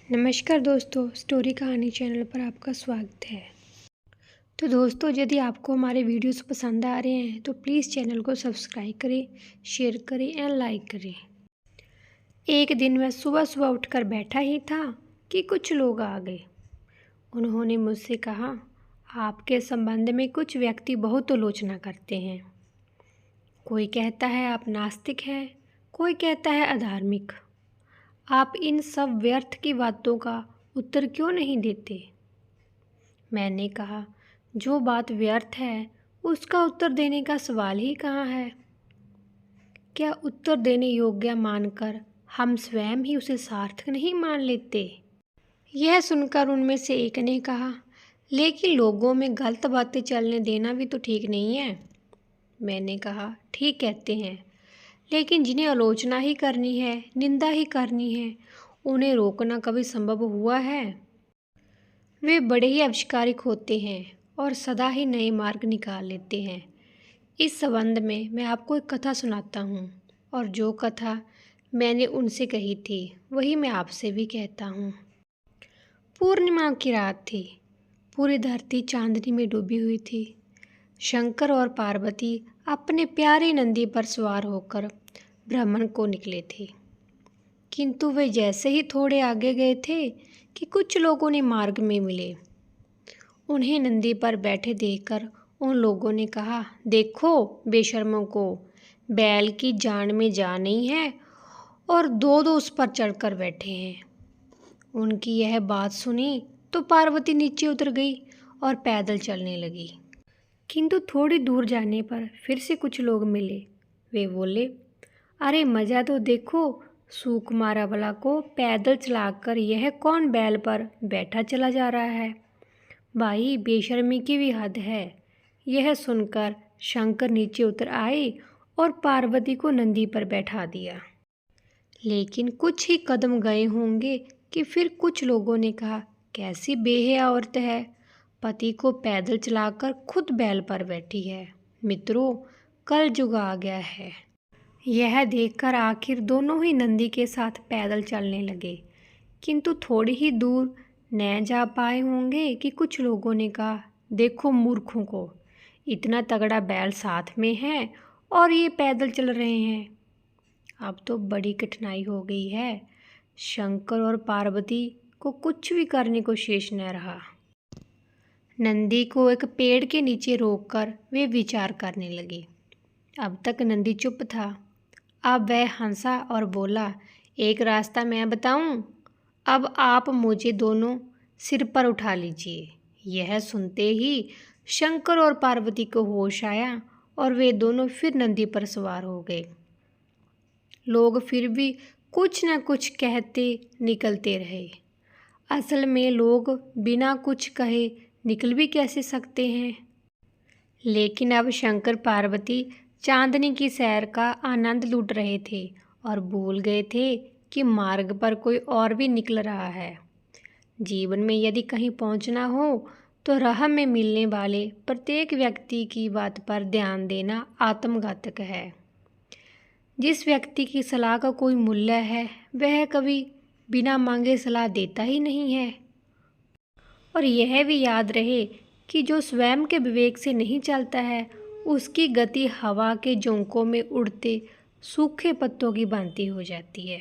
नमस्कार दोस्तों, स्टोरी कहानी चैनल पर आपका स्वागत है। तो दोस्तों, यदि आपको हमारे वीडियोस पसंद आ रहे हैं तो प्लीज़ चैनल को सब्सक्राइब करें, शेयर करें एंड लाइक करें। एक दिन मैं सुबह सुबह उठकर बैठा ही था कि कुछ लोग आ गए। उन्होंने मुझसे कहा, आपके संबंध में कुछ व्यक्ति बहुत आलोचना करते हैं। कोई कहता है आप नास्तिक हैं, कोई कहता है अधार्मिक। आप इन सब व्यर्थ की बातों का उत्तर क्यों नहीं देते? मैंने कहा, जो बात व्यर्थ है उसका उत्तर देने का सवाल ही कहाँ है। क्या उत्तर देने योग्य मानकर हम स्वयं ही उसे सार्थक नहीं मान लेते? यह सुनकर उनमें से एक ने कहा, लेकिन लोगों में गलत बातें चलने देना भी तो ठीक नहीं है। मैंने कहा, ठीक कहते हैं, लेकिन जिन्हें आलोचना ही करनी है, निंदा ही करनी है, उन्हें रोकना कभी संभव हुआ है? वे बड़े ही आविष्कारिक होते हैं और सदा ही नए मार्ग निकाल लेते हैं। इस संबंध में मैं आपको एक कथा सुनाता हूँ, और जो कथा मैंने उनसे कही थी वही मैं आपसे भी कहता हूँ। पूर्णिमा की रात थी। पूरी धरती चांदनी में डूबी हुई थी। शंकर और पार्वती अपने प्यारे नंदी पर सवार होकर भ्रमण को निकले थे। किंतु वे जैसे ही थोड़े आगे गए थे कि कुछ लोग उन्हें मार्ग में मिले। उन्हें नंदी पर बैठे देखकर उन लोगों ने कहा, देखो बेशर्मों को, बैल की जान में जान नहीं है और दो दो उस पर चढ़कर बैठे हैं। उनकी यह बात सुनी तो पार्वती नीचे उतर गई और पैदल चलने लगी। किंतु थोड़ी दूर जाने पर फिर से कुछ लोग मिले। वे बोले, अरे मज़ा तो देखो, सुकुमारा वाला को पैदल चलाकर यह कौन बैल पर बैठा चला जा रहा है। भाई, बेशर्मी की भी हद है। यह सुनकर शंकर नीचे उतर आए और पार्वती को नंदी पर बैठा दिया। लेकिन कुछ ही कदम गए होंगे कि फिर कुछ लोगों ने कहा, कैसी बेहया औरत है, पति को पैदल चलाकर खुद बैल पर बैठी है। मित्रों, कलयुग आ गया है। यह देखकर आखिर दोनों ही नंदी के साथ पैदल चलने लगे। किंतु थोड़ी ही दूर न जा पाए होंगे कि कुछ लोगों ने कहा, देखो मूर्खों को, इतना तगड़ा बैल साथ में है और ये पैदल चल रहे हैं। अब तो बड़ी कठिनाई हो गई है। शंकर और पार्वती को कुछ भी करने को शेष न रहा। नंदी को एक पेड़ के नीचे रोककर वे विचार करने लगे। अब तक नंदी चुप था। अब वह हंसा और बोला, एक रास्ता मैं बताऊं? अब आप मुझे दोनों सिर पर उठा लीजिए। यह सुनते ही शंकर और पार्वती को होश आया और वे दोनों फिर नंदी पर सवार हो गए। लोग फिर भी कुछ न कुछ कहते निकलते रहे। असल में लोग बिना कुछ कहे निकल भी कैसे सकते हैं। लेकिन अब शंकर पार्वती चांदनी की सैर का आनंद लूट रहे थे और भूल गए थे कि मार्ग पर कोई और भी निकल रहा है। जीवन में यदि कहीं पहुंचना हो तो राह में मिलने वाले प्रत्येक व्यक्ति की बात पर ध्यान देना आत्मघातक है। जिस व्यक्ति की सलाह का कोई मूल्य है, वह कभी बिना मांगे सलाह देता ही नहीं है। और यह भी याद रहे कि जो स्वयं के विवेक से नहीं चलता है, उसकी गति हवा के झोंकों में उड़ते सूखे पत्तों की भांति हो जाती है।